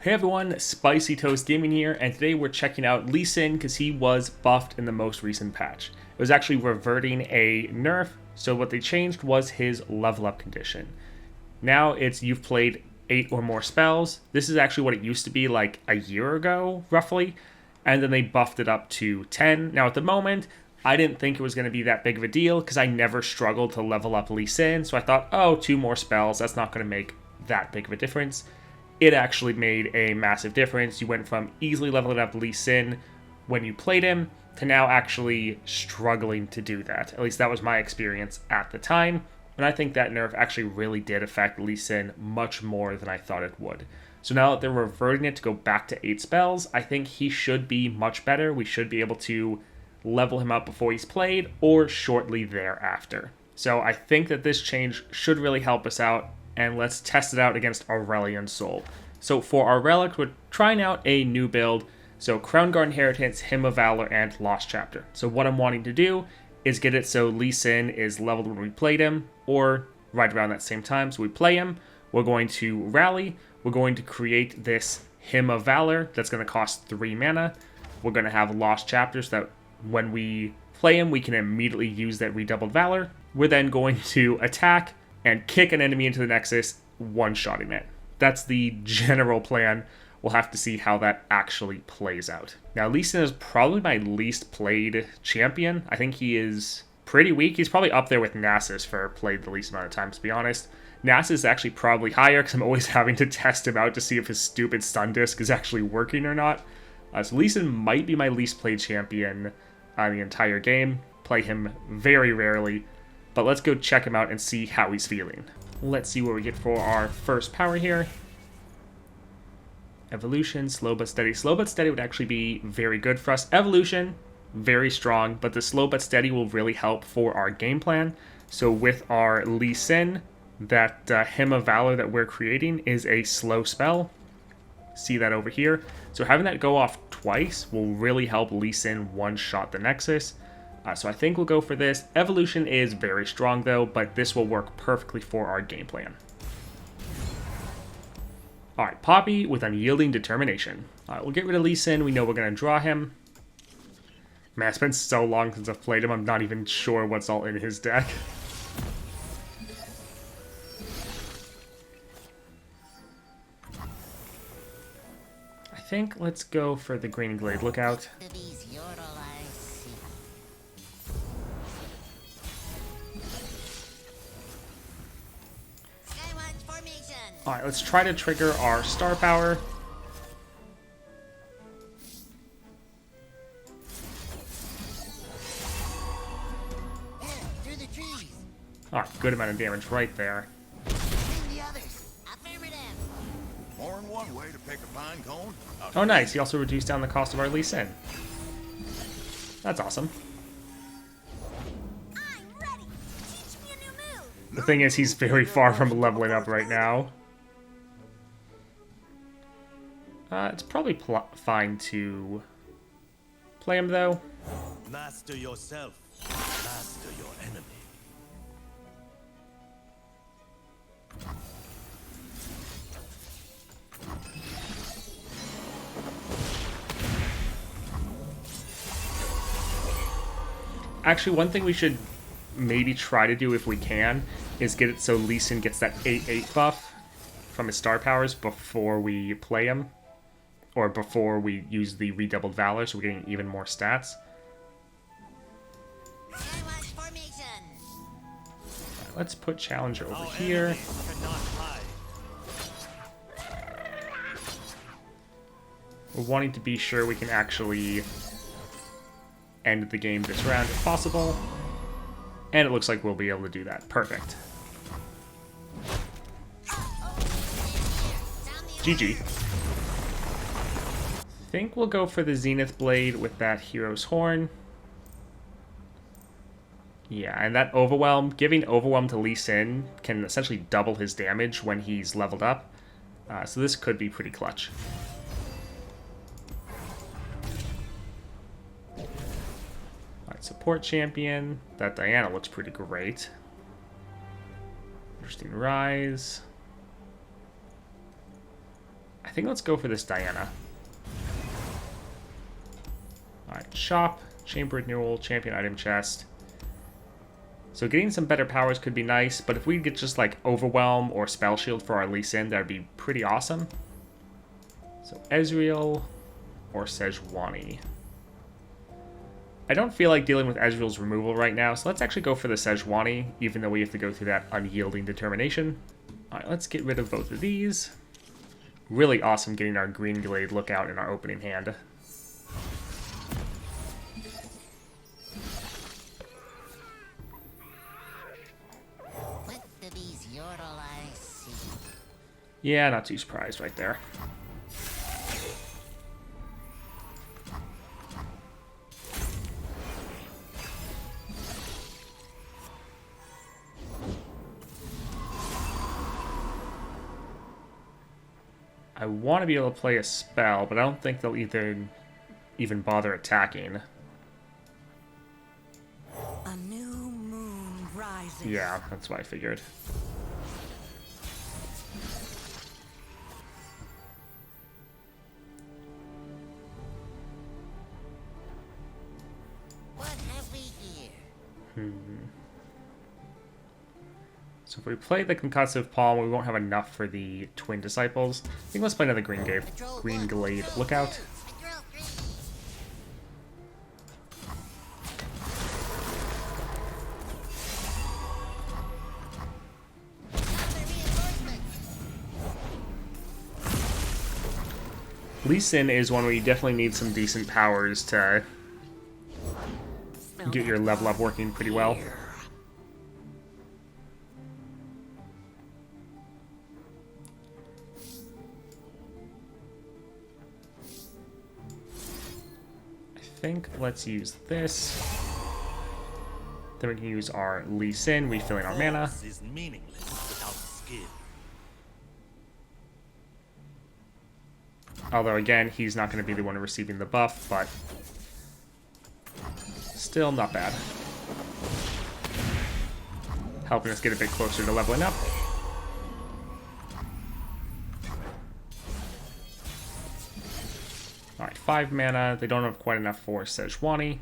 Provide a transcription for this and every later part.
Hey everyone, Spicy Toast Gaming here, and today we're checking out Lee Sin because he was buffed in the most recent patch. It was actually reverting a nerf, so what they changed was his level up condition. Now it's you've played 8 or more spells. This is actually what it used to be like a year ago, roughly, and then they buffed it up to 10. Now at the moment, I didn't think it was going to be that big of a deal because I never struggled to level up Lee Sin, so I thought, oh, 2 more spells, that's not going to make that big of a difference. It actually made a massive difference. You went from easily leveling up Lee Sin when you played him to now actually struggling to do that. At least that was my experience at the time. And I think that nerf actually really did affect Lee Sin much more than I thought it would. So now that they're reverting it to go back to 8 spells, I think he should be much better. We should be able to level him up before he's played or shortly thereafter. So I think that this change should really help us out. And let's test it out against Aurelion Sol. So for our relic, we're trying out a new build. So Crownguard Inheritance, Hymn of Valor, and Lost Chapter. So what I'm wanting to do is get it so Lee Sin is leveled when we played him, or right around that same time. So we play him, we're going to rally, we're going to create this Hymn of Valor that's going to cost 3 mana. We're going to have Lost Chapters that when we play him, we can immediately use that redoubled Valor. We're then going to attack and kick an enemy into the Nexus, one-shotting it. That's the general plan. We'll have to see how that actually plays out. Now, Lee Sin is probably my least played champion. I think he is pretty weak. He's probably up there with Nasus for played the least amount of times, to be honest. Nasus is actually probably higher because I'm always having to test him out to see if his stupid stun disc is actually working or not. So Lee Sin might be my least played champion on the entire game. Play him very rarely. But let's go check him out and see how he's feeling. Let's see what we get for our first power here. Evolution, slow but steady. Slow but steady would actually be very good for us. Evolution, very strong, but the slow but steady will really help for our game plan. So with our Lee Sin, that Hymn of Valor that we're creating is a slow spell. See that over here. So having that go off twice will really help Lee Sin one-shot the Nexus. So I think we'll go for this. Evolution is very strong though, but this will work perfectly for our game plan. Alright, Poppy with Unyielding Determination. Alright, we'll get rid of Lee Sin. We know we're going to draw him. Man, it's been so long since I've played him, I'm not even sure what's all in his deck. I think let's go for the Green Glade Lookout. Alright, let's try to trigger our star power. Alright, good amount of damage right there. Oh nice, he also reduced down the cost of our Lee Sin. That's awesome. The thing is, he's very far from leveling up right now. It's probably fine to play him, though. Master yourself, master your enemy. Actually, one thing we should maybe try to do if we can is get it so Lee Sin gets that 8/8 buff from his star powers before we play him. Or before we use the redoubled Valor, so we're getting even more stats. Let's put Challenger over here. We're wanting to be sure we can actually end the game this round if possible. And it looks like we'll be able to do that. Perfect. GG. I think we'll go for the Zenith Blade with that Hero's Horn. Yeah, and that Overwhelm, giving Overwhelm to Lee Sin can essentially double his damage when he's leveled up. So this could be pretty clutch. Alright, support champion. That Diana looks pretty great. Interesting Rise. I think let's go for this Diana. Alright, shop, chamber renewal, champion item chest. So getting some better powers could be nice, but if we get just like Overwhelm or Spell Shield for our Lee Sin, that would be pretty awesome. So Ezreal or Sejuani. I don't feel like dealing with Ezreal's removal right now, so let's actually go for the Sejuani, even though we have to go through that unyielding determination. Alright, let's get rid of both of these. Really awesome getting our Green Glade Lookout in our opening hand. Yeah, not too surprised right there. I want to be able to play a spell, but I don't think they'll even bother attacking. A new moon rises. Yeah, that's what I figured. What have we here? So if we play the Concussive Palm, we won't have enough for the Twin Disciples. I think let's play another Green Glade Lookout. Lee Sin is one where you definitely need some decent powers to get your level up working pretty well. I think let's use this. Then we can use our Lee Sin, refilling our mana. Force is meaningless without skill. Although again, he's not going to be the one receiving the buff, but still not bad. Helping us get a bit closer to leveling up. Alright, 5 mana. They don't have quite enough for Sejuani.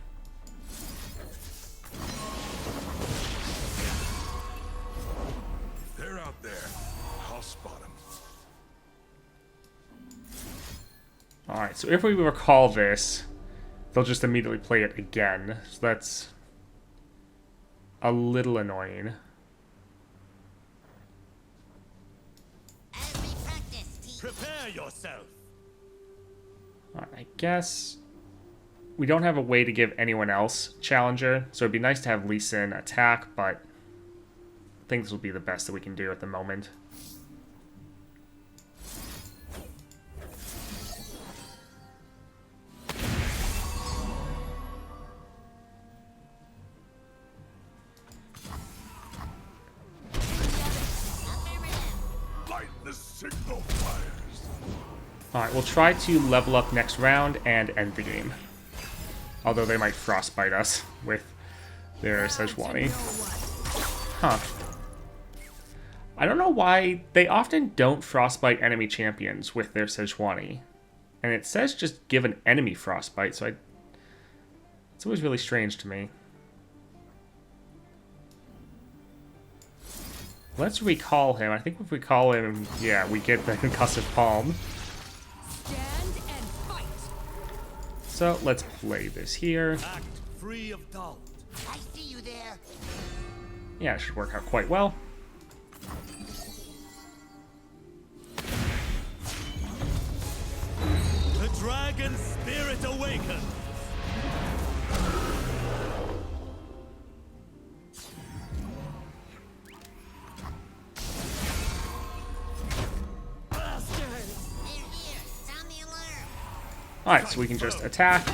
If they're out there, I'll spot them. Alright, so if we recall this, they'll just immediately play it again. So that's a little annoying. As we practice, teach. Prepare yourself. Alright, I guess we don't have a way to give anyone else Challenger, so it'd be nice to have Lee Sin attack, but I think this will be the best that we can do at the moment. Light the signal fires. Alright, we'll try to level up next round and end the game. Although they might frostbite us with their Sejuani. Huh. I don't know why they often don't frostbite enemy champions with their Sejuani. And it says just give an enemy frostbite, so it's always really strange to me. Let's recall him. I think if we call him, yeah, we get the Concussive Palm. Stand and fight. So let's play this here. Act free of doubt. I see you there. Yeah, it should work out quite well. The dragon spirit awakens. Bastards. They're here. Sound the alarm. Alright, so we can just attack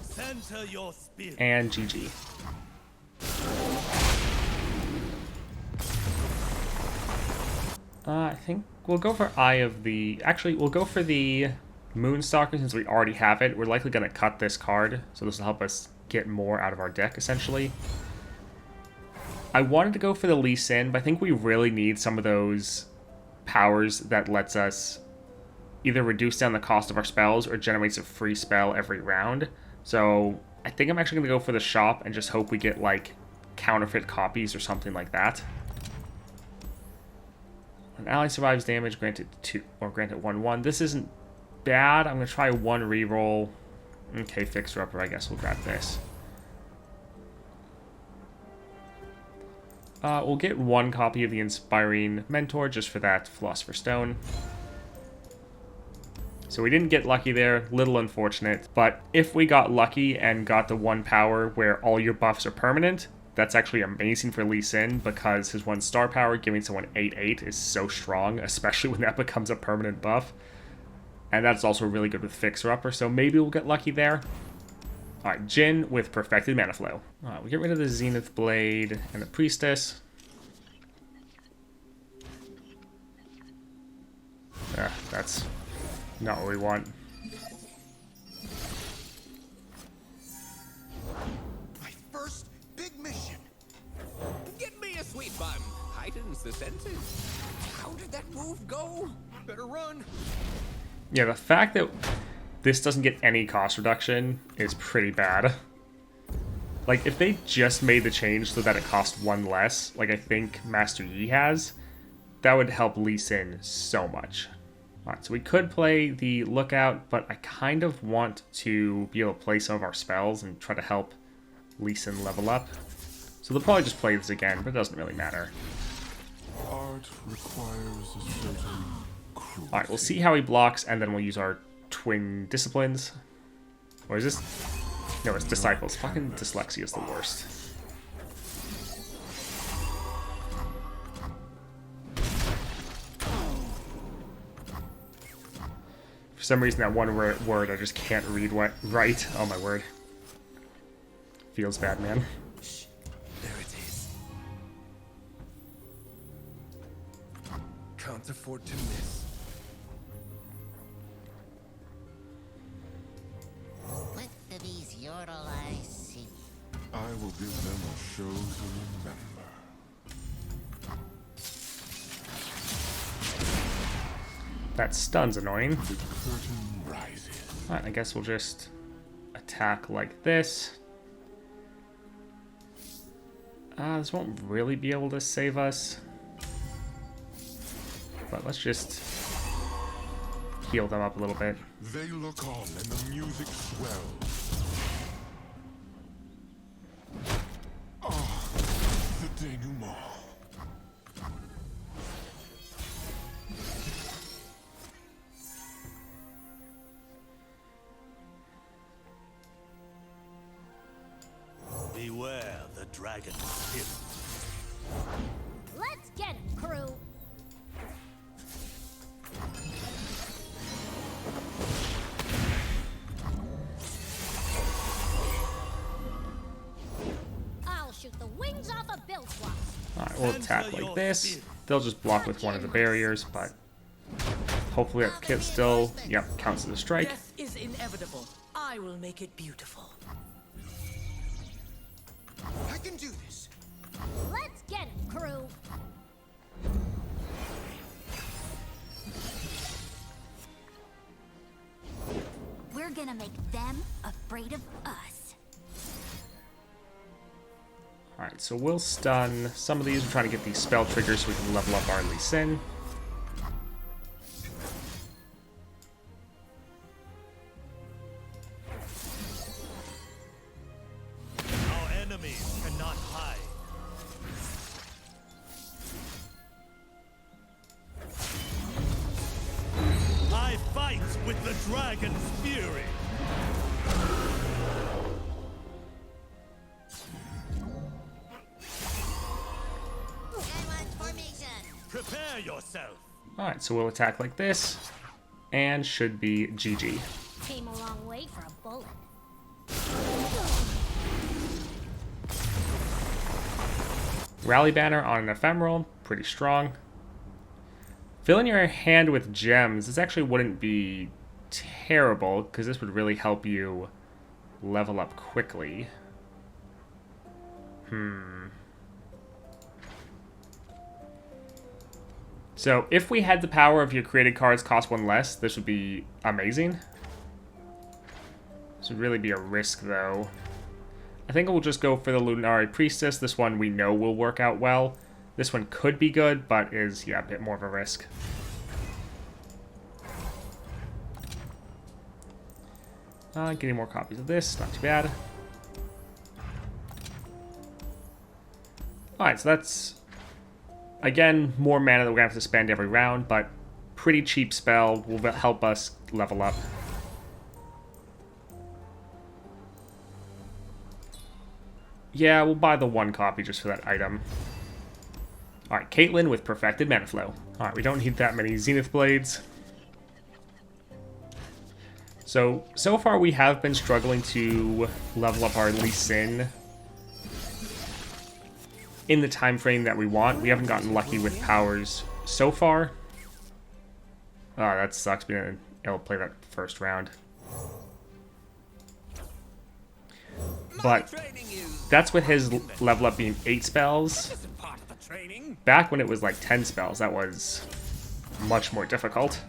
Center your spirit. and GG. I think we'll go for Eye of the... Actually, we'll go for the Moonstalker since we already have it. We're likely going to cut this card, so this will help us get more out of our deck, essentially. I wanted to go for the Lee Sin, but I think we really need some of those powers that lets us either reduce down the cost of our spells or generates a free spell every round. So I think I'm actually going to go for the shop and just hope we get like counterfeit copies or something like that. An ally survives damage, granted 2 or granted 1/1. This isn't bad. I'm going to try 1 reroll. Okay, Fixer Upper, I guess we'll grab this. We'll get 1 copy of the Inspiring Mentor just for that Philosopher's Stone. So we didn't get lucky there, little unfortunate. But if we got lucky and got the 1 power where all your buffs are permanent, that's actually amazing for Lee Sin because his 1 star power giving someone 8/8 is so strong, especially when that becomes a permanent buff. And that's also really good with Fixer Upper, so maybe we'll get lucky there. Alright, Jhin with Perfected Mana Flow. Alright, we get rid of the Zenith Blade and the Priestess. That's not what we want. My first big mission. Get me a sweet bun. Heightens the senses. How did that move go? Better run. Yeah, the fact that this doesn't get any cost reduction is pretty bad. Like, if they just made the change so that it cost 1 less, like I think Master Yi has, that would help Lee Sin so much. Alright, so we could play the Lookout, but I kind of want to be able to play some of our spells and try to help Lee Sin level up. So they'll probably just play this again, but it doesn't really matter. Art requires a certain cruelty. Alright, we'll see how he blocks, and then we'll use our Twin Disciplines. Or is this? No, it's Disciples. Fucking dyslexia is the worst. For some reason, that one word I just can't read right. Oh my word. Feels bad, man. There it is. Can't afford to miss. What do these yodel eyes see? I will give them a show to remember. That stun's annoying. The curtain rises. Alright, I guess we'll just attack like this. This won't really be able to save us. But let's just heal them up a little bit. They look on and the music swells. Ah, the denouement. Beware the dragon spirit. Let's get it, crew. I'll shoot the wings off a Bill Swap. Alright, we'll attack like this. They'll just block with one of the barriers, but hopefully that kit still, yep, counts as a strike. Death is inevitable. I will make it beautiful. I can do this. Let's get it, crew. We're gonna make them afraid of us. Alright, so we'll stun some of these. We're trying to get these spell triggers so we can level up our Lee Sin. Our enemies cannot hide. I fight with the dragon's fury. I'm on formation. Prepare yourself. Alright, so we'll attack like this, and should be GG. Came a long way for a bullet. Rally Banner on an Ephemeral, pretty strong. Filling your hand with gems, this actually wouldn't be terrible, because this would really help you level up quickly. So if we had the power of your created cards cost 1 less, this would be amazing. This would really be a risk, though. I think we'll just go for the Lunari Priestess. This one we know will work out well. This one could be good, but is, yeah, a bit more of a risk. Getting more copies of this, not too bad. Alright, so that's, again, more mana that we're going to have to spend every round, but pretty cheap spell will help us level up. Yeah, we'll buy the 1 copy just for that item. Alright, Caitlyn with Perfected Mana Flow. Alright, we don't need that many Zenith Blades. So far we have been struggling to level up our Lee Sin in the time frame that we want. We haven't gotten lucky with powers so far. Oh, that sucks being able to play that first round. But that's with his level up being 8 spells. Back when it was like 10 spells, that was much more difficult.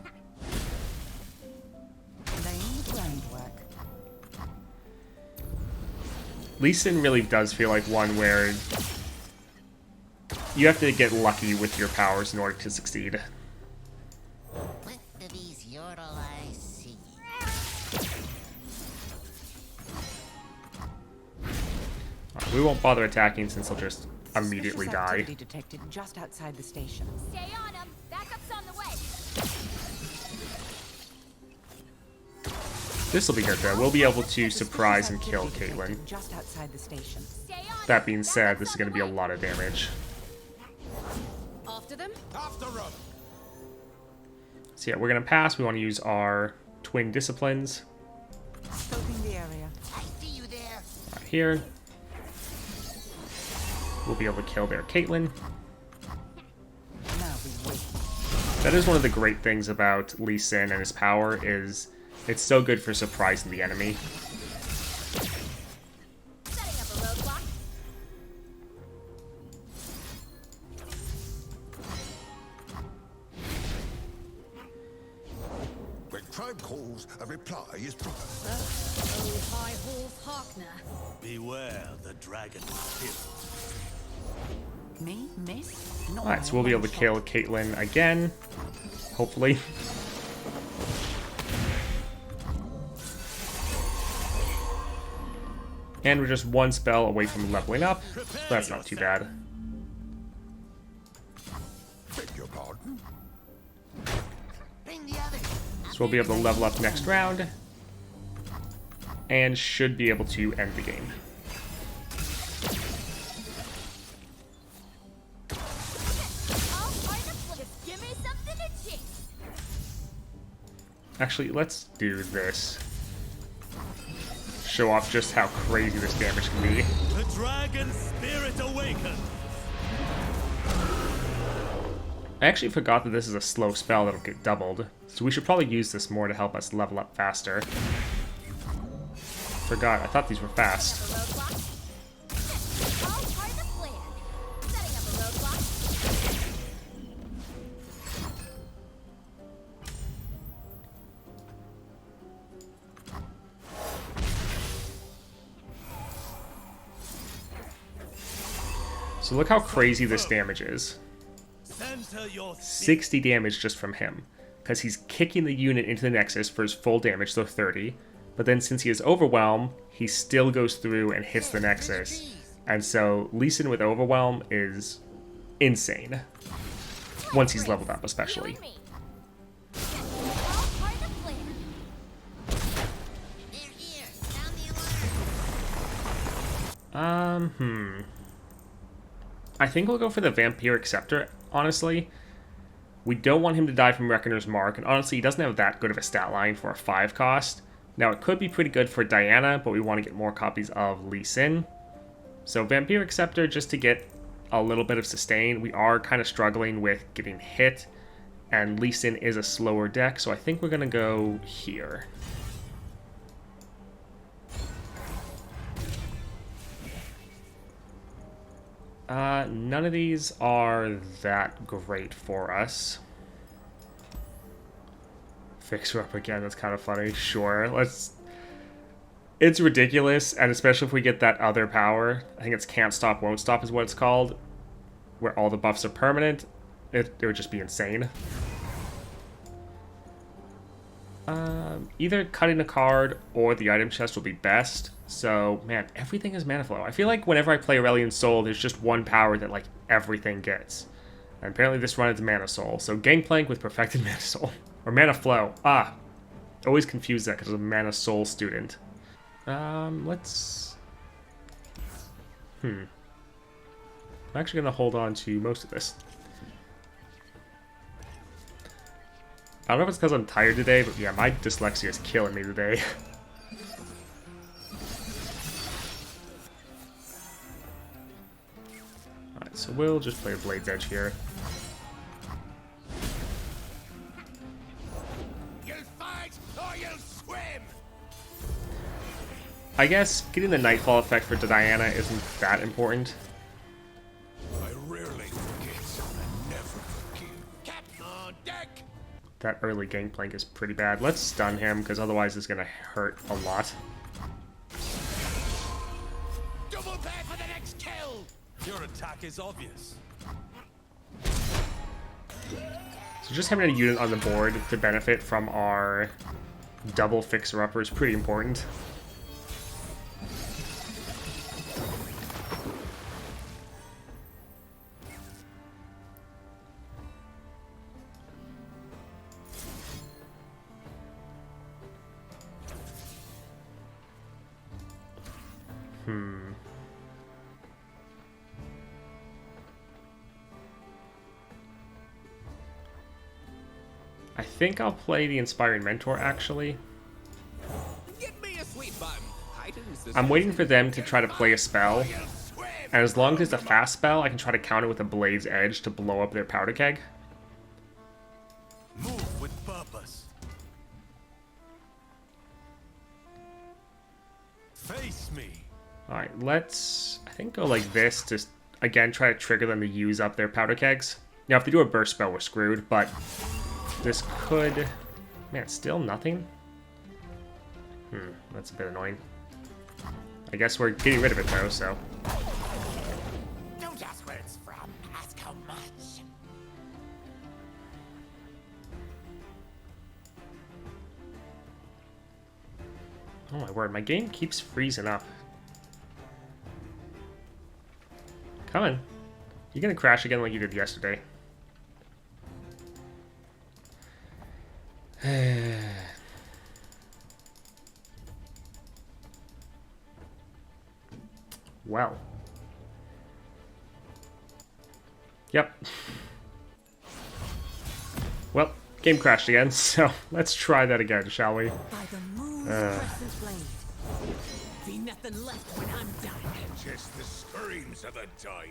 Lee Sin really does feel like one where you have to get lucky with your powers in order to succeed. What do these yordle eyes see? Right, we won't bother attacking since he'll just immediately die. Activity detected just outside the station. Stay on him. Backup's on the way. This will be good though. We'll be able to surprise and kill Caitlyn. Just outside the station. Stay on That being said, this is going to be a lot of damage. After them? After 'em. So yeah, we're going to pass. We want to use our Twin Disciplines. Scoping the area. I see you there. Right here. We'll be able to kill their Caitlyn. Now we wait. That is one of the great things about Lee Sin and his power is it's so good for surprising the enemy. setting up a roadblock. When crime calls, a reply is proper. Oh, High Halls Harkner. Beware the dragon spirit. Me? Miss? Not Alright, so we'll be able to kill Caitlyn again. Hopefully. And we're just 1 spell away from leveling up. So that's not too bad. Beg your pardon? Bring the others. So we'll be able to level up next round. And should be able to end the game. I'll find a place. Just give me something to chase. Actually, let's do this. Show off just how crazy this damage can be. The dragon spirit awakens. I actually forgot that this is a slow spell that'll get doubled, so we should probably use this more to help us level up faster. Forgot, I thought these were fast. A roadblock. I'll find a plan. Setting up a roadblock. So look how crazy this damage is. Center your 60 damage just from him, because he's kicking the unit into the Nexus for his full damage, so 30. But then since he has Overwhelm, he still goes through and hits the Nexus. And so Lee Sin with Overwhelm is insane. Once he's leveled up, especially. You and me. I'll find a plan. They're here. Sound the alarm. I think we'll go for the Vampiric Scepter, honestly. We don't want him to die from Reckoner's Mark, and honestly, he doesn't have that good of a stat line for a 5 cost. Now, it could be pretty good for Diana, but we want to get more copies of Lee Sin. So Vampiric Scepter, just to get a little bit of sustain. We are kind of struggling with getting hit, and Lee Sin is a slower deck, so I think we're going to go here. None of these are that great for us. Fix her up again. That's kind of funny. Sure, let's. It's ridiculous, and especially if we get that other power. I think it's Can't Stop, Won't Stop is what it's called, where all the buffs are permanent. It would just be insane. Either cutting a card or the item chest will be best. So, man, everything is mana flow. I feel like whenever I play Aurelion Sol, there's just one power that, like, everything gets. And apparently this run is Mana Soul. So, Gangplank with Perfected Mana Soul. Or Mana Flow. Ah, always confuse that because I'm a Mana Soul student. Let's... I'm actually going to hold on to most of this. I don't know if it's because I'm tired today, but yeah, my dyslexia is killing me today. Alright, so we'll just play a Blade's Edge here. You'll fight or you'll swim. I guess getting the Nightfall effect for Diana isn't that important. I rarely forget. I never forgive. Captain on deck. That early Gangplank is pretty bad. Let's stun him, because otherwise it's going to hurt a lot. Double back for the next kill. Your attack is obvious. So just having a unit on the board to benefit from our double fixer-upper is pretty important. I think I'll play the Inspiring Mentor, actually. Give me a sweet button. Heightens the I'm waiting senses. for them to try to play a spell, You'll swim. and as long as it's a fast spell, I can try to counter with a Blade's Edge to blow up their powder keg. Move with purpose. Face me. Alright, let's, I think, go like this to, again, try to trigger them to use up their powder kegs. Now, if they do a burst spell, we're screwed, but this could... Man, still nothing? That's a bit annoying. I guess we're getting rid of it, though, so... Don't ask where it's from. Ask how much. Oh my word, my game keeps freezing up. Come on. You're gonna crash again like you did yesterday. Well. Yep. Well, game crashed again, so let's try that again, shall we? By the moon's crescent blade. Be nothing left when I'm done. Just the screams of the dying.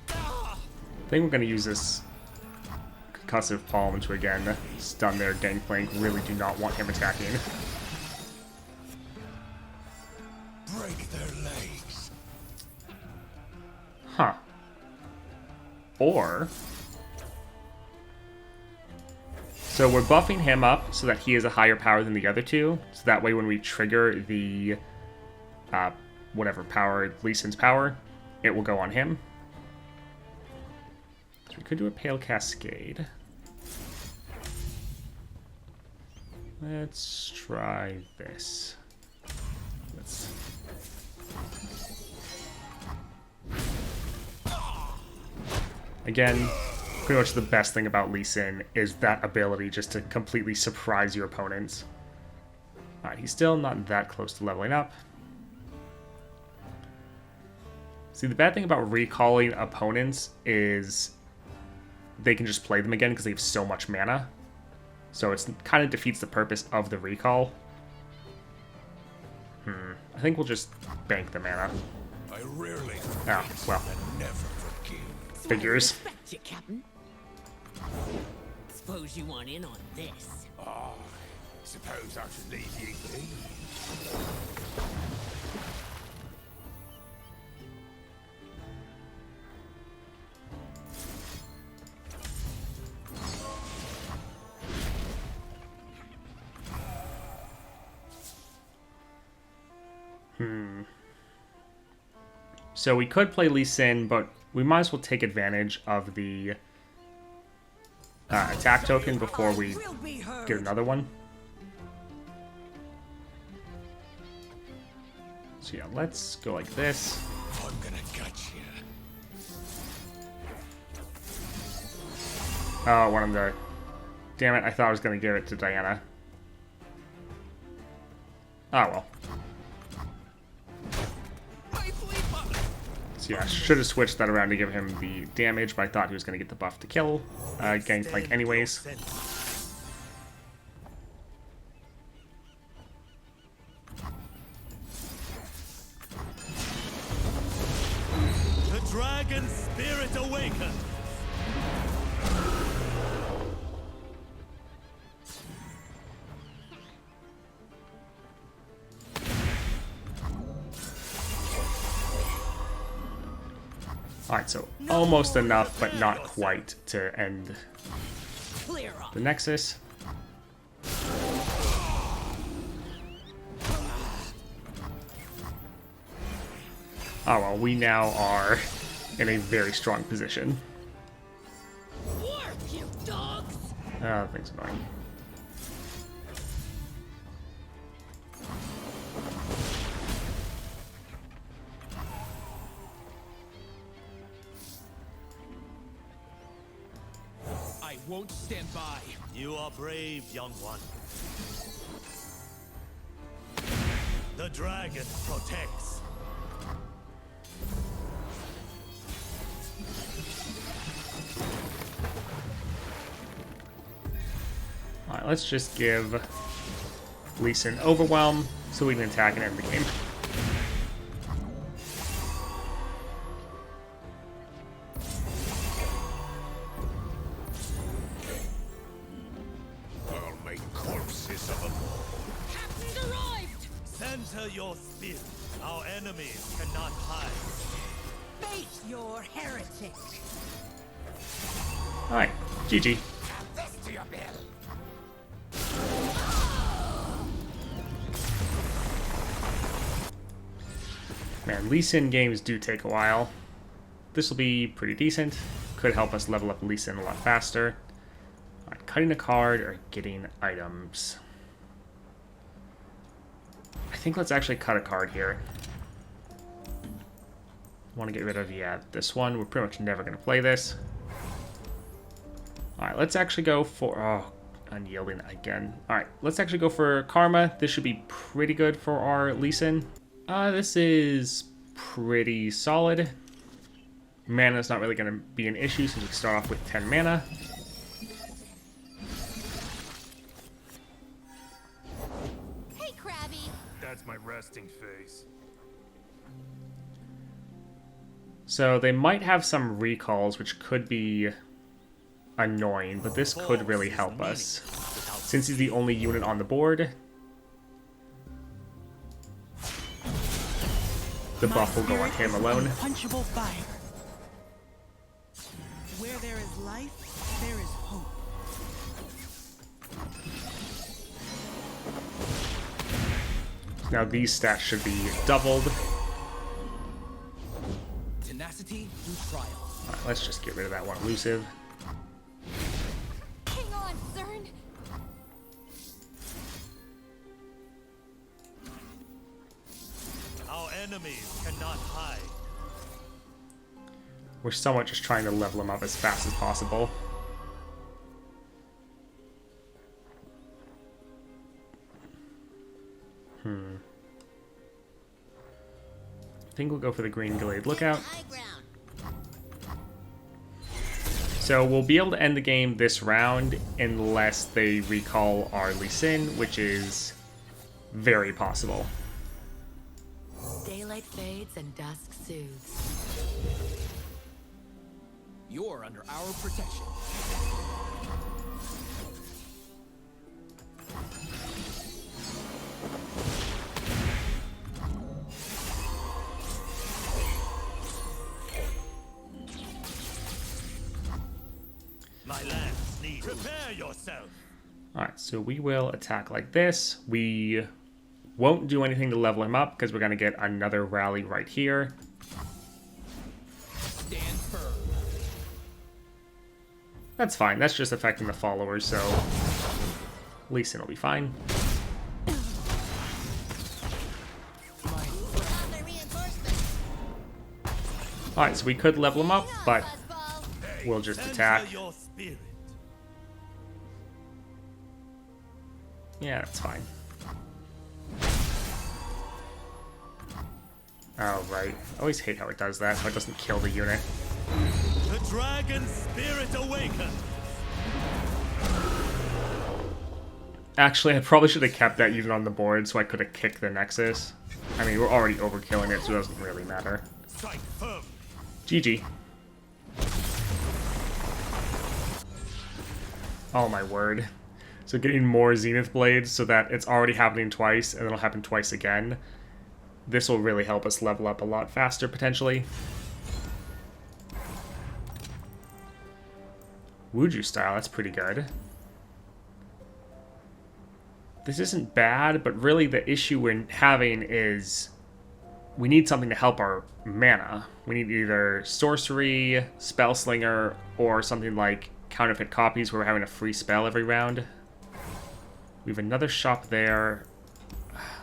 I think we're going to use this Concussive Palm to again stun their Gangplank. Really do not want him attacking. Break their legs. Huh. Or... So we're buffing him up so that he has a higher power than the other two. So that way when we trigger the... whatever power, Lee Sin's power, it will go on him. So we could do a Pale Cascade. Let's try this. Let's... Again, pretty much the best thing about Lee Sin is that ability just to completely surprise your opponents. Alright, he's still not that close to leveling up. See, the bad thing about recalling opponents is they can just play them again because they have so much mana. So it kind of defeats the purpose of the recall. I think we'll just bank the mana. I rarely Oh, well, and never forgive. figures. Respect you, Captain. Suppose you want in on this. Suppose I should leave you be. So we could play Lee Sin, but we might as well take advantage of the attack token before we Will be heard. get another one. So yeah, let's go like this. I'm gonna gut you. Oh, I wanted to... Damn it, I thought I was going to give it to Diana. Oh well. My sweet bottom. So yeah, I should have switched that around to give him the damage, but I thought he was going to get the buff to kill Gangplank anyways. The dragon spirit awakens. Alright, so almost enough, but not quite to end Clear up. the Nexus. Oh well, we now are in a very strong position. Work, you dogs! Oh, that thing's annoying. I won't stand by. You are brave, young one. The dragon protects. Alright, let's just give Lee Sin Overwhelm so we can attack and end the game. I'll make corpses of them. Captain arrived! Center your spirit. Our enemies cannot hide. Face your heretic. Alright, GG. Add this to your bill. Man, Lee Sin games do take a while. This will be pretty decent. Could help us level up Lee Sin a lot faster. Alright, cutting a card or getting items. I think let's actually cut a card here. Want to get rid of, yeah, this one. We're pretty much never going to play this. Alright, let's actually go for... Oh, unyielding again. Alright, let's actually go for Karma. This should be pretty good for our Lee Sin. This is pretty solid. Mana's not really going to be an issue since we start off with 10 mana. Hey, Krabby! That's my resting face. So they might have some recalls, which could be annoying, but this could really help us. Since he's the only unit on the board, the buff will go on him alone. Unquenchable fire. Where there is life, there is hope. Now these stats should be doubled. Tenacity through trial. Alright, let's just get rid of that one elusive. Hang on, Cern! Our enemies cannot hide. We're somewhat just trying to level him up as fast as possible. I think we'll go for the Green Glade Lookout. High ground. So we'll be able to end the game this round unless they recall our Lee Sin, which is very possible. Daylight fades and dusk soothes. You're under our protection. My lands need. Prepare yourself. Alright, so we will attack like this. We Won't do anything to level him up because we're going to get another rally right here. Stand firm. That's fine. That's just affecting the followers, so Lee Sin will be fine. Other reinforcements. Alright, so we could level him up, but Fuzzball. we'll just Enter attack. your spirit. Yeah, that's fine. Oh, right. I always hate how it does that, so it doesn't kill the unit. The dragon spirit awakens. Actually, I probably should have kept that unit on the board so I could have kicked the Nexus. I mean, we're already overkilling it, so it doesn't really matter. Strike firm. GG. Oh my word. So getting more Zenith Blades so that it's already happening twice and it'll happen twice again. This will really help us level up a lot faster, potentially. Wuju style, that's pretty good. This isn't bad, but really the issue we're having is we need something to help our mana. We need either sorcery, spellslinger, or something like counterfeit copies where we're having a free spell every round. We have another shop there.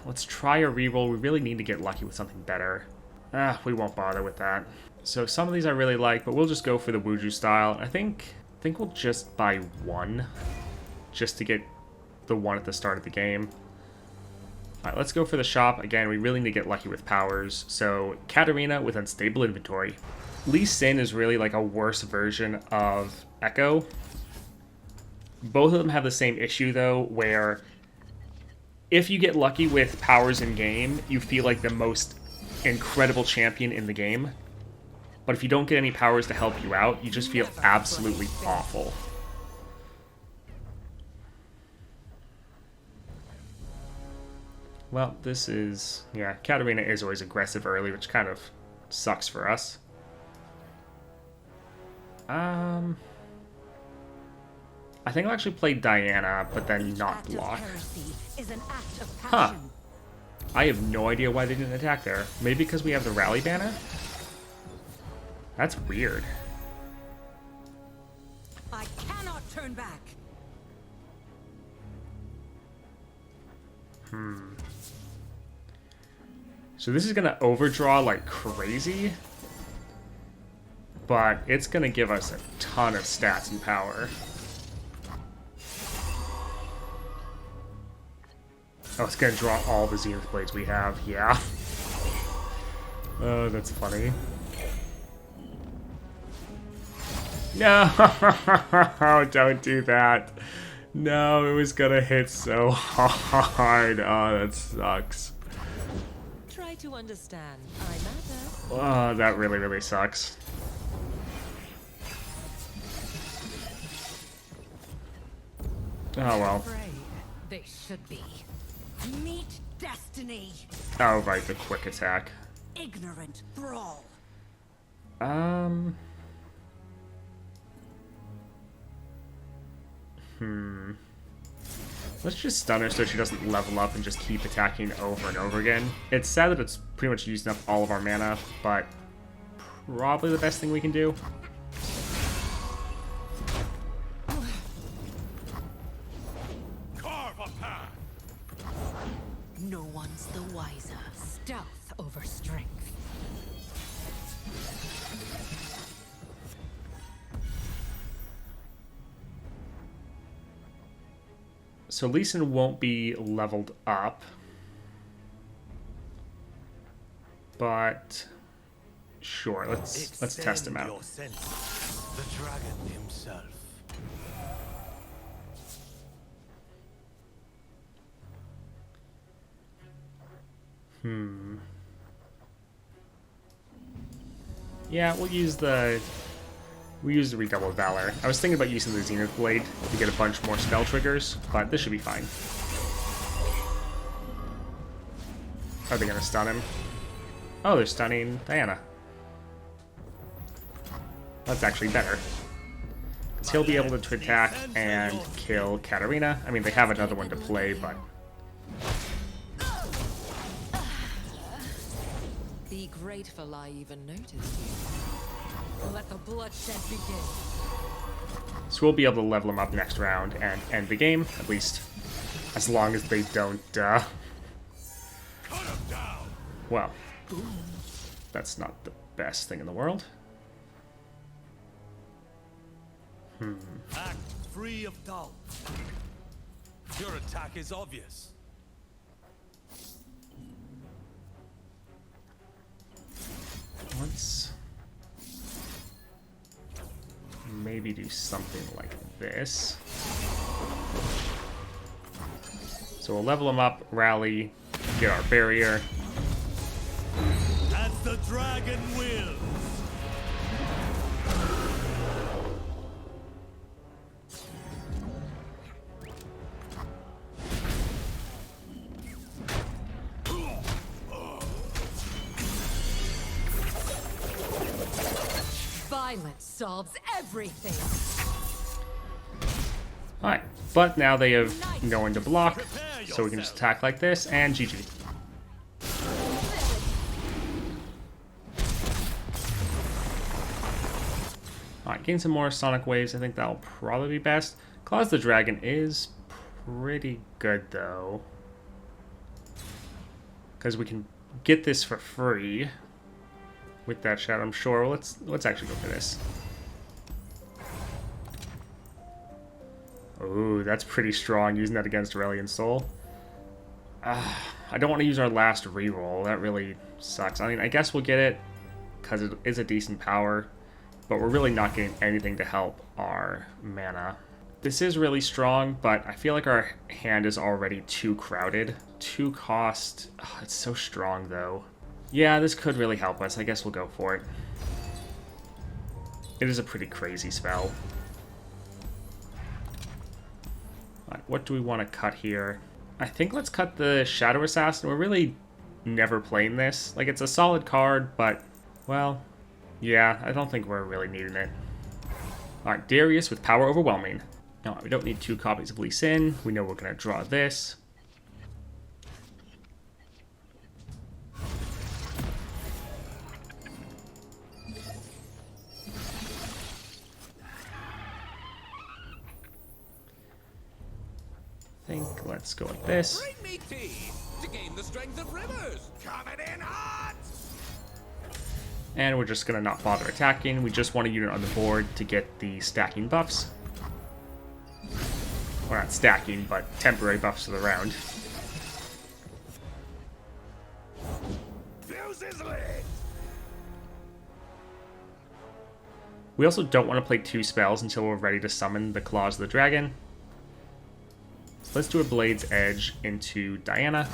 Let's try a reroll. We really need to get lucky with something better. We won't bother with that. So some of these I really like, but we'll just go for the Wuju style. I think we'll just buy one, just to get the one at the start of the game. Alright, let's go for the shop. Again, we really need to get lucky with powers. So, Katarina with unstable inventory. Lee Sin is really like a worse version of Echo. Both of them have the same issue, though, where if you get lucky with powers in game, you feel like the most incredible champion in the game. But if you don't get any powers to help you out, you just feel absolutely awful. Well, this is... yeah, Katarina is always aggressive early, which kind of sucks for us. I think I'll actually play Diana, but then not block. Huh. I have no idea why they didn't attack there. Maybe because we have the rally banner? That's weird. I cannot turn back. So this is going to overdraw like crazy. But it's going to give us a ton of stats and power. Oh, it's going to draw all the Zenith Blades we have. Yeah. Oh, that's funny. No! Don't do that. No, it was going to hit so hard. Oh, that sucks. Try to understand. I matter. Oh, that really, really sucks. Oh, well. Afraid they should be. Meet destiny. Oh, right, the quick attack. Ignorant thrall. Let's just stun her so she doesn't level up and just keep attacking over and over again. It's sad that it's pretty much using up all of our mana, but probably the best thing we can do. Carve a path. No one's the wiser. Stealth over strength. So Lee Sin won't be leveled up. But sure, let's test him Extend out. your senses. The dragon himself. Yeah, we'll use the Redoubled Valor. I was thinking about using the Zenith Blade to get a bunch more spell triggers, but this should be fine. Are they gonna stun him? Oh, they're stunning Diana. That's actually better. Because he'll be able to attack and kill Katarina. I mean, they have another one to play, but... Be grateful I even noticed you. Let the bloodshed begin. So we'll be able to level him up next round and end the game, at least as long as they don't, Cut him down. well, that's not the best thing in the world. Act free of doubt. Your attack is obvious. Let's maybe do something like this. So we'll level him up, rally, get our barrier. As the dragon wills. Violence solves everything. Alright, but now they have no one to block, so we can just attack like this, and GG. Alright, gain some more Sonic Waves. I think that'll probably be best. Claws the Dragon is pretty good, though. Because we can get this for free with that Shadow, I'm sure. Let's actually go for this. Ooh, that's pretty strong, using that against Aurelion Sol. I don't want to use our last reroll. That really sucks. I mean, I guess we'll get it, because it is a decent power, but we're really not getting anything to help our mana. This is really strong, but I feel like our hand is already too crowded. 2 cost. Oh, it's so strong, though. Yeah, this could really help us. I guess we'll go for it. It is a pretty crazy spell. Alright, what do we want to cut here? I think let's cut the Shadow Assassin. We're really never playing this. Like, it's a solid card, but, well, yeah, I don't think we're really needing it. Alright, Darius with Power Overwhelming. No, we don't need 2 copies of Lee Sin. We know we're going to draw this. Let's go like this. Bring me tea to gain the strength of rivers. Coming in hot. And we're just going to not bother attacking. We just want a unit on the board to get the stacking buffs. Or not stacking, but temporary buffs to the round. Fuse is lit. We also don't want to play 2 spells until we're ready to summon the Claws of the Dragon. Let's do a Blade's Edge into Diana.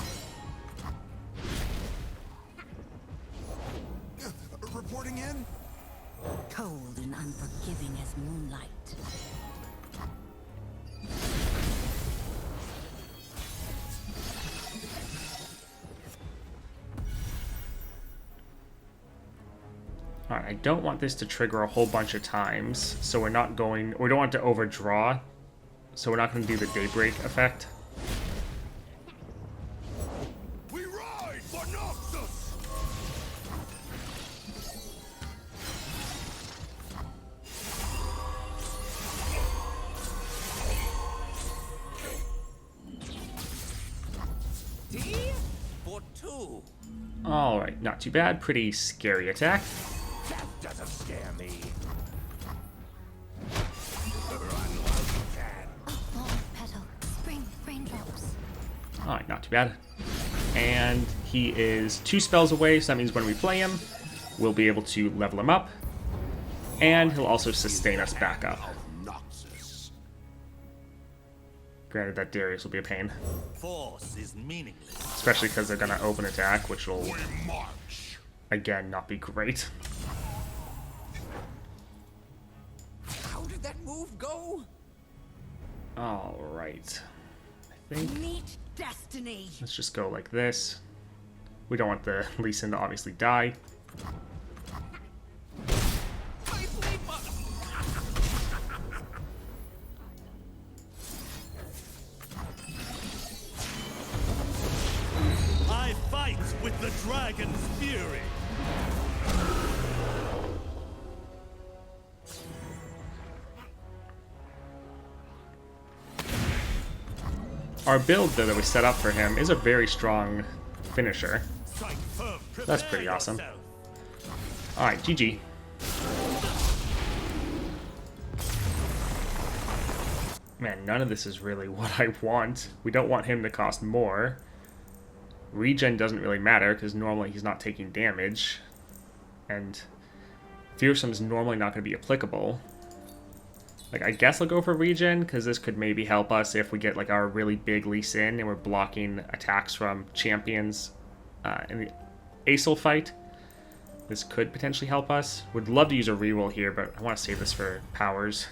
Reporting in. Cold and unforgiving as moonlight. Alright, I don't want this to trigger a whole bunch of times, so we don't want to overdraw, so we're not going to do the Daybreak effect. We ride for Noxus. Tea for 2. Alright, not too bad. Pretty scary attack. That doesn't scare me. Fall petal, spring raindrops. Alright, not too bad. And he is 2 spells away, so that means when we play him, we'll be able to level him up. And he'll also sustain us back up. Noxus. Granted, that Darius will be a pain. Force is meaningless. Especially because they're going to open attack, which will, We march. again, not be great. How did that move go? Alright. I think Meet destiny. let's just go like this. We don't want the Lee Sin to obviously die. My sleep button. I fight with the dragon's fury. Our build, though, that we set up for him is a very strong finisher. Strike firm. That's Prepare pretty awesome. yourself. Alright, GG. Man, none of this is really what I want. We don't want him to cost more. Regen doesn't really matter, because normally he's not taking damage. And Fearsome is normally not going to be applicable. Like, I guess I'll go for regen, because this could maybe help us if we get, like, our really big Lee Sin and we're blocking attacks from champions in the Acel fight. This could potentially help us. Would love to use a reroll here, but I want to save this for powers.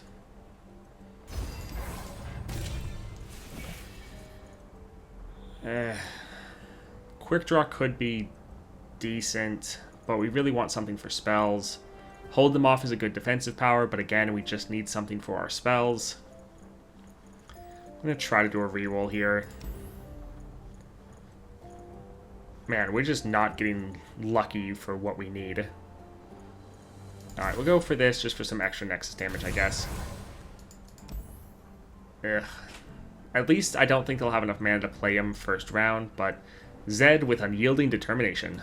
Quick Draw could be decent, but we really want something for spells. Hold them off is a good defensive power, but again, we just need something for our spells. I'm going to try to do a reroll here. Man, we're just not getting lucky for what we need. Alright, we'll go for this just for some extra Nexus damage, I guess. Ugh. At least I don't think they'll have enough mana to play him first round, but Zed with Unyielding Determination.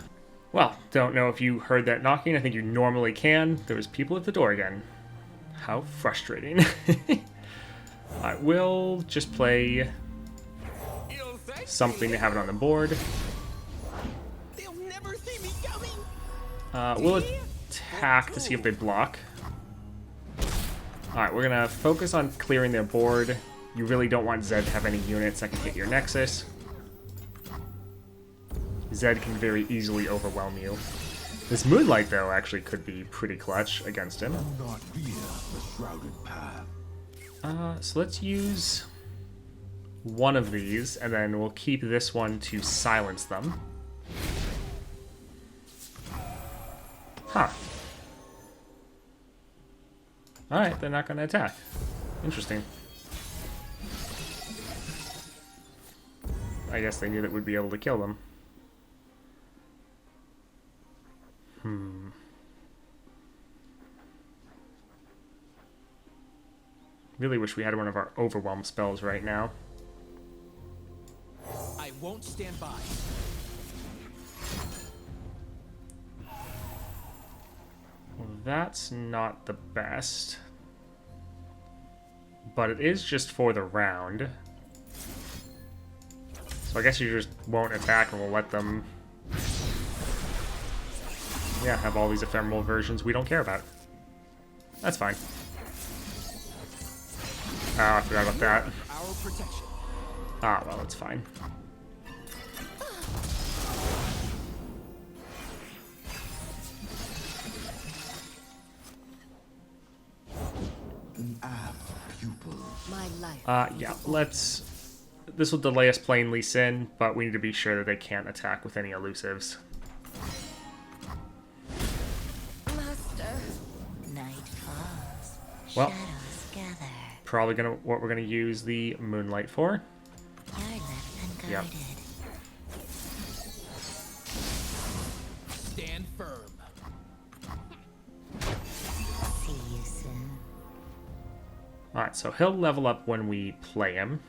Well, don't know if you heard that knocking. I think you normally can. There was people at the door again. How frustrating. I will just play something to have it on the board. They'll never see me coming. We'll attack to see if they block. Alright, we're going to focus on clearing their board. You really don't want Zed to have any units that can hit your Nexus. Zed can very easily overwhelm you. This Moonlight, though, actually could be pretty clutch against him. Not fear the shrouded path. So let's use one of these, and then we'll keep this one to silence them. Huh. Alright, they're not going to attack. Interesting. I guess they knew that we'd be able to kill them. Really wish we had one of our overwhelm spells right now. I won't stand by. Well, that's not the best. But it is just for the round. So I guess you just won't attack and we'll let them... yeah, have all these ephemeral versions we don't care about. That's fine. Oh, I forgot about that. Our protection. Ah, well, it's fine. An apt pupil. My life. Yeah, let's... This will delay us playing Lee Sin, but we need to be sure that they can't attack with any elusives. Master. Night falls. Well, Shadows gather. probably what we're gonna use the Moonlight for. You're left Yep. unguarded. Stand firm. See you soon. Alright, so he'll level up when we play him.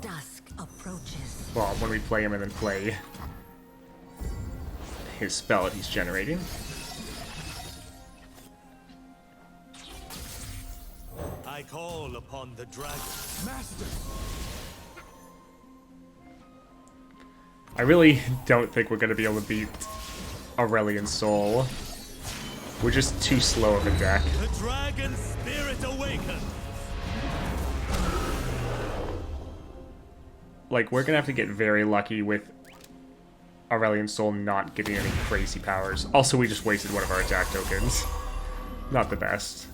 Dusk approaches. Well, when we play him and then play his spell that he's generating. I call upon the dragon. Master. I really don't think we're going to be able to beat Aurelion Sol. We're just too slow of a deck. The dragon spirit awakens. Like, we're going to have to get very lucky with Aurelion Sol not getting any crazy powers. Also, we just wasted one of our attack tokens. Not the best.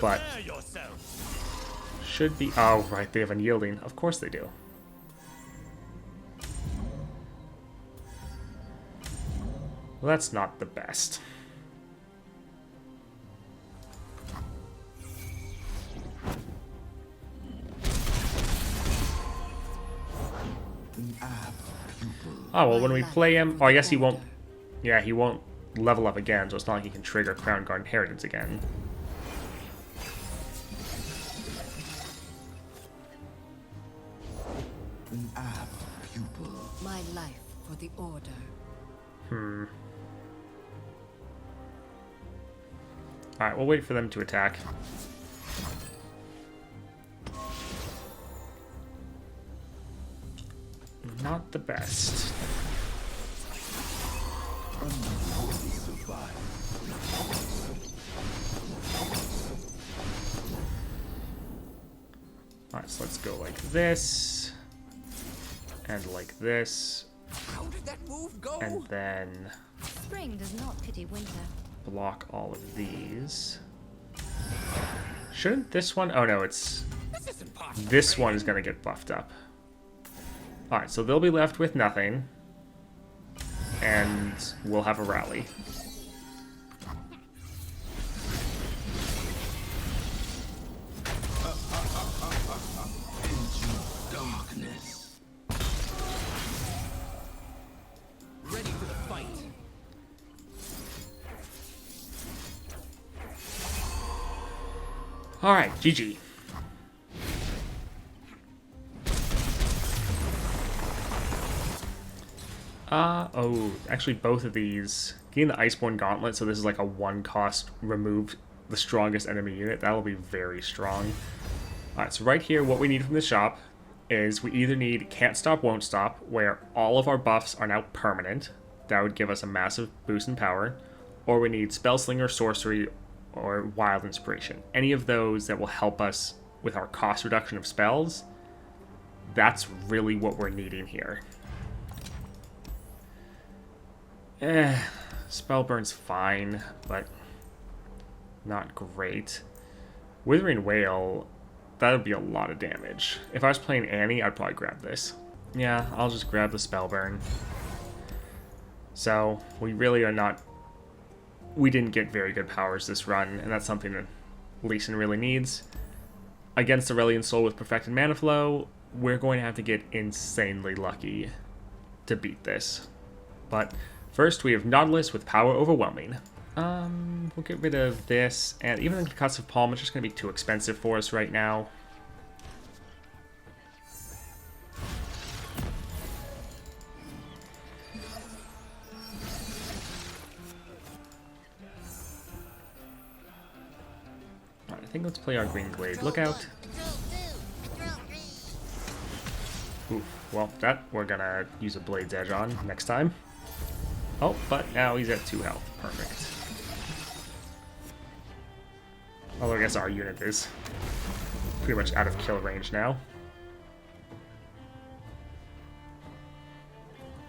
But Prepare yourself. should be... Oh, right, they have Unyielding. Of course they do. Well, that's not the best. An apt pupil. Oh, well, when we play him... Oh, I guess he won't Yeah, he won't level up again, so it's not like he can trigger Crown Guard Inheritance again. An apt pupil. My life for the Order. Alright, we'll wait for them to attack. Not the best. Alright, so let's go like this. And like this. How did that move go? And then Spring does not pity winter. block all of these. Shouldn't this one? Oh no, it's... This isn't possible. This one is going to get buffed up. Alright, so they'll be left with nothing. And we'll have a rally. Darkness. Ready for the fight. Alright, GG. Oh, actually both of these, getting the Iceborne Gauntlet, so this is like a 1-cost remove the strongest enemy unit, that'll be very strong. Alright, so right here, what we need from the shop is we either need Can't Stop, Won't Stop, where all of our buffs are now permanent, that would give us a massive boost in power, or we need Spellslinger, Sorcery, or Wild Inspiration. Any of those that will help us with our cost reduction of spells, that's really what we're needing here. Spellburn's fine, but not great. Withering Wail, that would be a lot of damage. If I was playing Annie, I'd probably grab this. Yeah, I'll just grab the Spellburn. So, we really are not... We didn't get very good powers this run, and that's something that Lee Sin really needs. Against Aurelion Sol with Perfected Mana Flow, we're going to have to get insanely lucky to beat this. But first, we have Nautilus with Power Overwhelming. We'll get rid of this, and even the Concussive Palm is just going to be too expensive for us right now. Alright, I think let's play our Green Glade Lookout. Oof, well, that we're gonna use a Blade's Edge on next time. Oh, but now he's at 2 health. Perfect. Although I guess our unit is pretty much out of kill range now.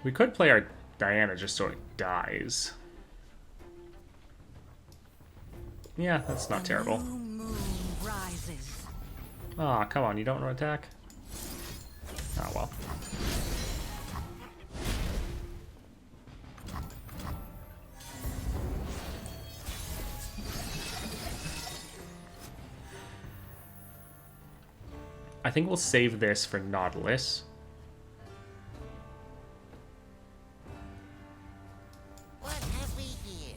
We could play our Diana just so it dies. Yeah, that's not terrible. New moon rises. Aw, come on, you don't want to attack? Oh well. I think we'll save this for Nautilus. What have we here?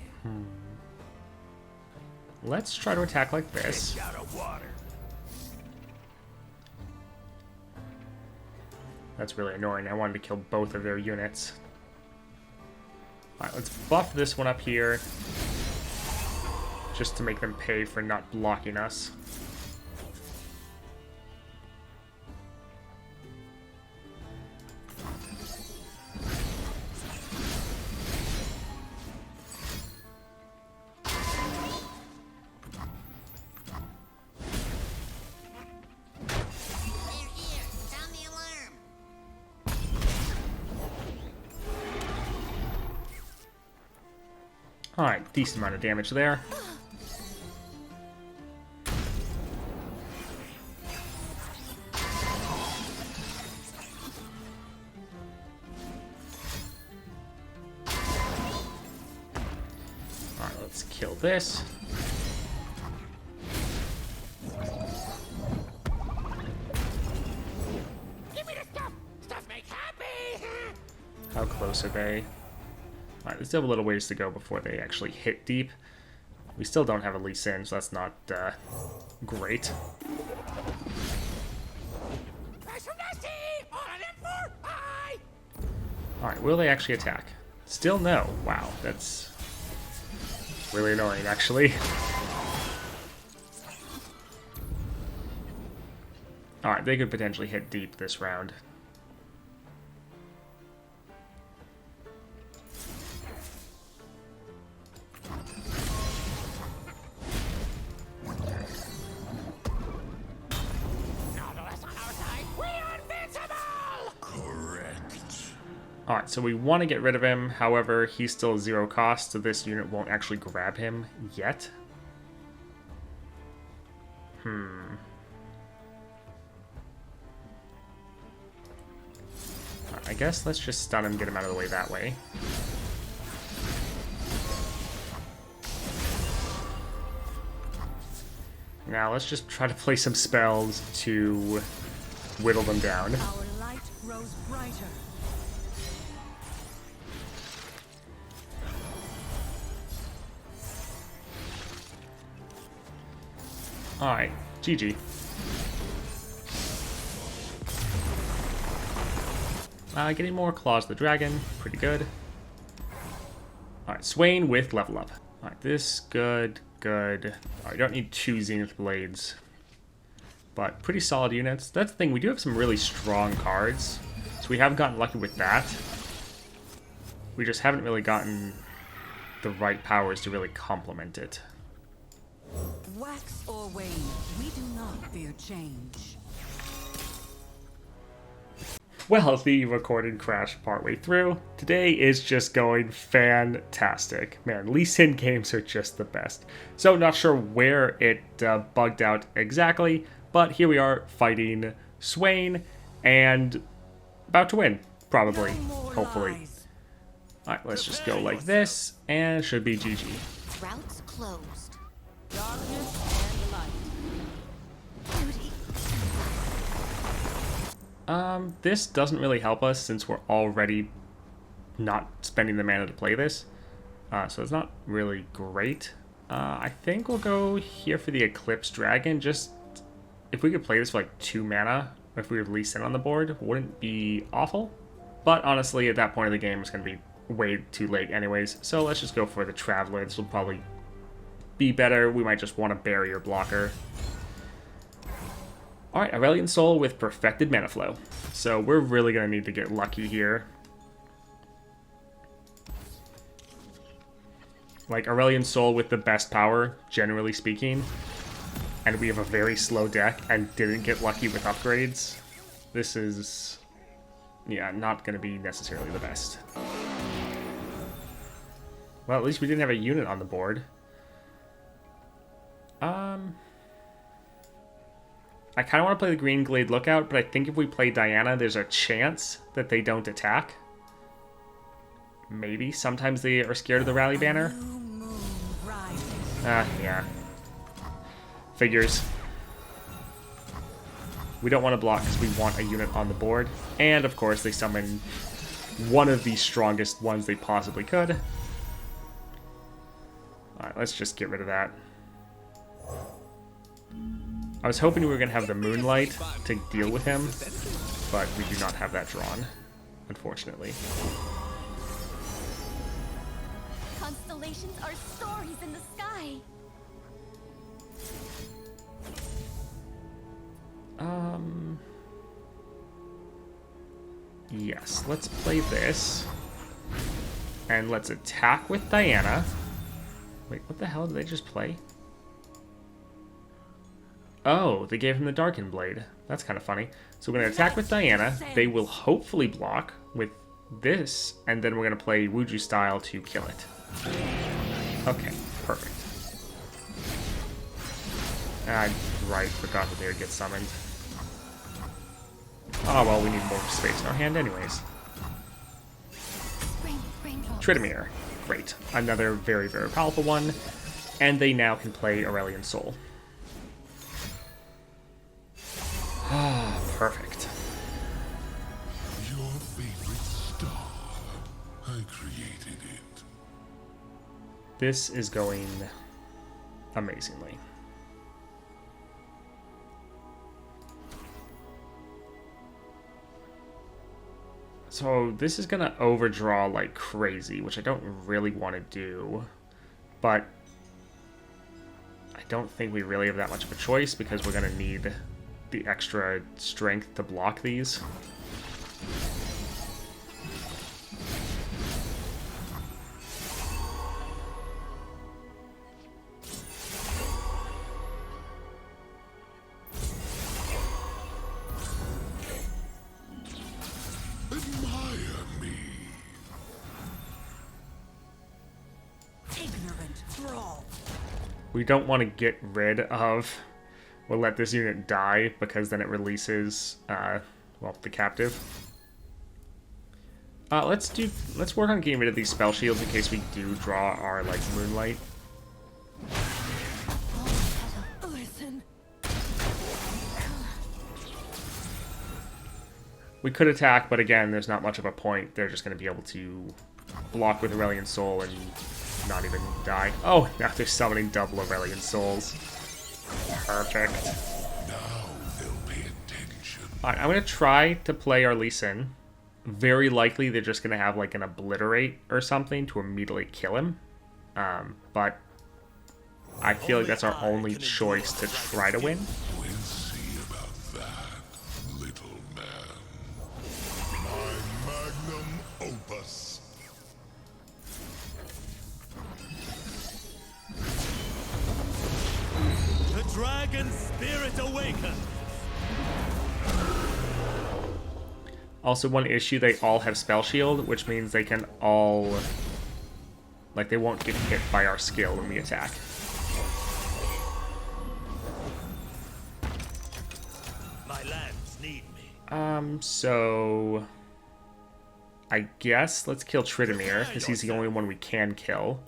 Let's try to attack like this. Out of water. That's really annoying. I wanted to kill both of their units. Alright, let's buff this one up here. Just to make them pay for not blocking us. They're here. Sound the alarm. Alright, decent amount of damage there. Alright, let's kill this. Give me the stuff. Stuff make happy. How close are they? Alright, they still have a little ways to go before they actually hit deep. We still don't have a Lee Sin, so that's not great. Alright, will they actually attack? Still no. Wow, that's really annoying, actually. Alright, they could potentially hit deep this round. Alright, so we want to get rid of him. However, he's still 0 cost, so this unit won't actually grab him yet. I guess let's just stun him, get him out of the way that way. Now let's just try to play some spells to whittle them down. Our light grows brighter. Alright, GG. Getting more Claws of the Dragon, pretty good. Alright, Swain with level up. Alright, this, good, good. Alright, you don't need 2 Zenith Blades. But pretty solid units. That's the thing, we do have some really strong cards. So we haven't gotten lucky with that. We just haven't really gotten the right powers to really complement it. Wax or wane, we do not fear change. Well, the recording crashed partway through. Today is just going fantastic. Man, Lee Sin games are just the best. So not sure where it bugged out exactly, but here we are fighting Swain and about to win, probably, hopefully. Alright, let's just go like this, and it should be GG. Routes closed. Darkness and light. Beauty. This doesn't really help us since we're already not spending the mana to play this. So it's not really great. I think we'll go here for the Eclipse Dragon. Just, if we could play this for like 2 mana, if we have Lee Sin on the board, wouldn't be awful. But honestly, at that point of the game, it's going to be way too late anyways. So let's just go for the Traveler. This will probably be better. We might just want a barrier blocker. Alright, Aurelion Sol with Perfected Mana Flow. So we're really going to need to get lucky here. Like, Aurelion Sol with the best power, generally speaking. And we have a very slow deck and didn't get lucky with upgrades. This is, yeah, not going to be necessarily the best. Well, at least we didn't have a unit on the board. I kind of want to play the Green Glade Lookout, but I think if we play Diana, there's a chance that they don't attack. Maybe. Sometimes they are scared of the Rally Banner. Yeah. Figures. We don't want to block because we want a unit on the board. And, of course, they summon one of the strongest ones they possibly could. Alright, let's just get rid of that. I was hoping we were going to have the Moonlight to deal with him, but we do not have that drawn, unfortunately. Constellations are stories in the sky. Yes, let's play this. And let's attack with Diana. Wait, what the hell did they just play? Oh, they gave him the Darkened Blade. That's kind of funny. So we're going to attack with Diana. They will hopefully block with this, and then we're going to play Wuju style to kill it. Okay, perfect. Right, forgot that they would get summoned. Oh, well, we need more space in our hand anyways. Tryndamere. Great. Another very, very powerful one. And they now can play Aurelion Sol. Perfect. Your favorite star. I created it. This is going amazingly. So this is gonna overdraw like crazy, which I don't really want to do, but I don't think we really have that much of a choice because we're gonna need the extra strength to block these. Admire me. Ignorant thrall. We don't want to get rid of or let this unit die because then it releases, well, the captive. Let's work on getting rid of these spell shields in case we do draw our, like, Moonlight. Listen. We could attack, but again, there's not much of a point. They're just going to be able to block with Aurelion Soul and not even die. Oh, now they're summoning double Aurelion Souls. Perfect. Now they'll pay attention. Alright, I'm going to try to play our Lee Sin. Very likely they're just going to have like an Obliterate or something to immediately kill him. But I feel like that's our only choice to try to win. We'll see about that, little man. My magnum opus. The dragon spirit awakens. Also, one issue, they all have Spell Shield, which means they can all... like, they won't get hit by our skill when we attack. My lands need me. So... I guess let's kill Tryndamere, because he's the only one we can kill.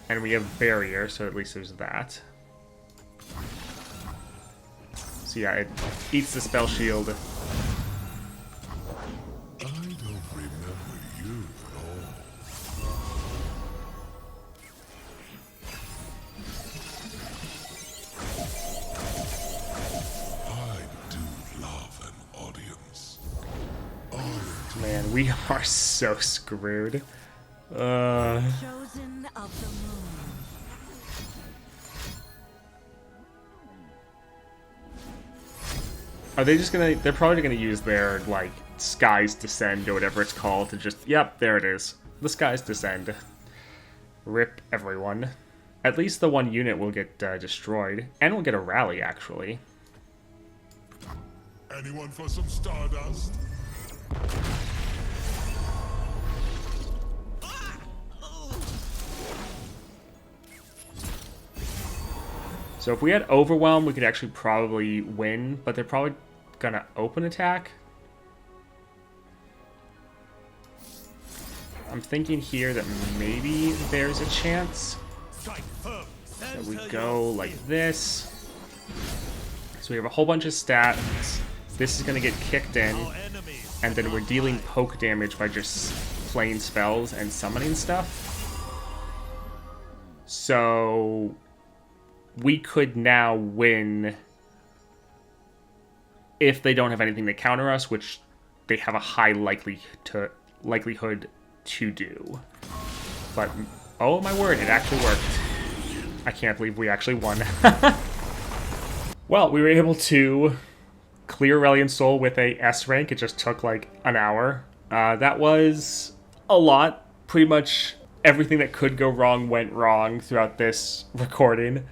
And we have Barrier, so at least there's that. So yeah, it eats the Spell Shield. I don't remember you at all. I do love an audience. Man, we are so screwed. Chosen of the moon. Are they just gonna... they're probably gonna use their, like, Skies Descend or whatever it's called to just... yep, there it is. The Skies Descend. Rip everyone. At least the one unit will get destroyed. And we'll get a rally, actually. Anyone for some Stardust? So if we had Overwhelm, we could actually probably win, but they're probably gonna open attack. I'm thinking here that maybe there's a chance Strike firm. that we go like this. So we have a whole bunch of stats. This is gonna get kicked in, Our enemies. and then we're dealing poke damage by just playing spells and summoning stuff. So we could now win if they don't have anything to counter us, which they have a high likelihood to do. But, oh my word, it actually worked. I can't believe we actually won. Well, we were able to clear Aurelion Soul with a S rank. It just took like an hour. That was a lot. Pretty much everything that could go wrong went wrong throughout this recording.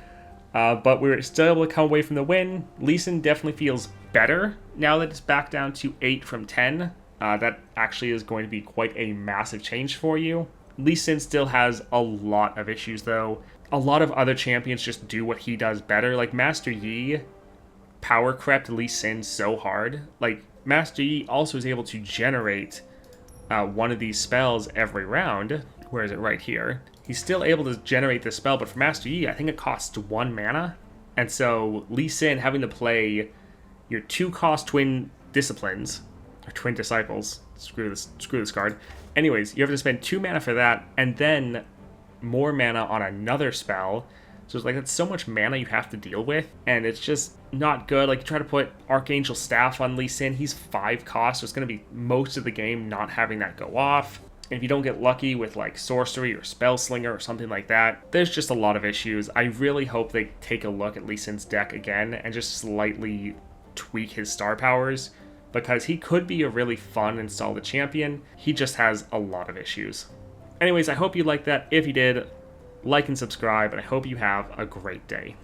But we were still able to come away from the win. Lee Sin definitely feels better now that it's back down to 8 from 10. That actually is going to be quite a massive change for you. Lee Sin still has a lot of issues, though. A lot of other champions just do what he does better. Like, Master Yi power crept Lee Sin so hard. Like, Master Yi also is able to generate one of these spells every round. Where is it? Right here. He's still able to generate this spell, but for Master Yi, I think it costs 1 mana. And so Lee Sin having to play your 2-cost Twin Disciplines, or Twin Disciples, screw this card. Anyways, you have to spend 2 mana for that, and then more mana on another spell. So it's like, that's so much mana you have to deal with, and it's just not good. Like, you try to put Archangel Staff on Lee Sin, he's 5 cost, so it's going to be most of the game not having that go off. And if you don't get lucky with like Sorcery or Spell Slinger or something like that, there's just a lot of issues. I really hope they take a look at Lee Sin's deck again and just slightly tweak his star powers, because he could be a really fun and solid champion. He just has a lot of issues. Anyways, I hope you liked that. If you did, like and subscribe, and I hope you have a great day.